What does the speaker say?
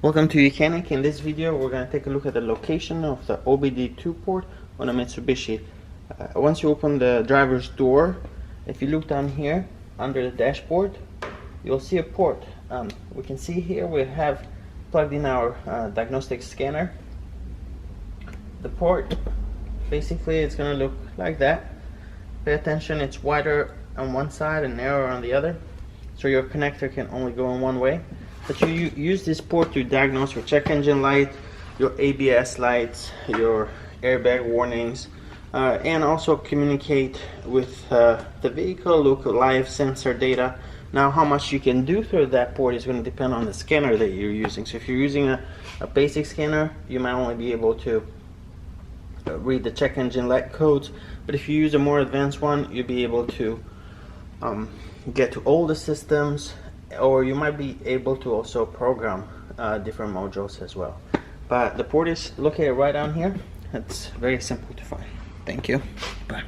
Welcome to YOUCANIC. In this video we're going to take a look at the location of the OBD-II port on a Mitsubishi. Once you open the driver's door, if you look down here under the dashboard, you'll see a port. We can see here we have plugged in our diagnostic scanner. The port, basically it's going to look like that. Pay attention, it's wider on one side and narrower on the other, so your connector can only go in one way. But you use this port to diagnose your check engine light, your ABS lights, your airbag warnings, and also communicate with the vehicle, look at live sensor data. Now how much you can do through that port is going to depend on the scanner that you're using. So if you're using a basic scanner, you might only be able to read the check engine light codes, but if you use a more advanced one, you'll be able to get to all the systems, or you might be able to also program different modules as well. But the port is located right down here. It's very simple to find. Thank you. Bye.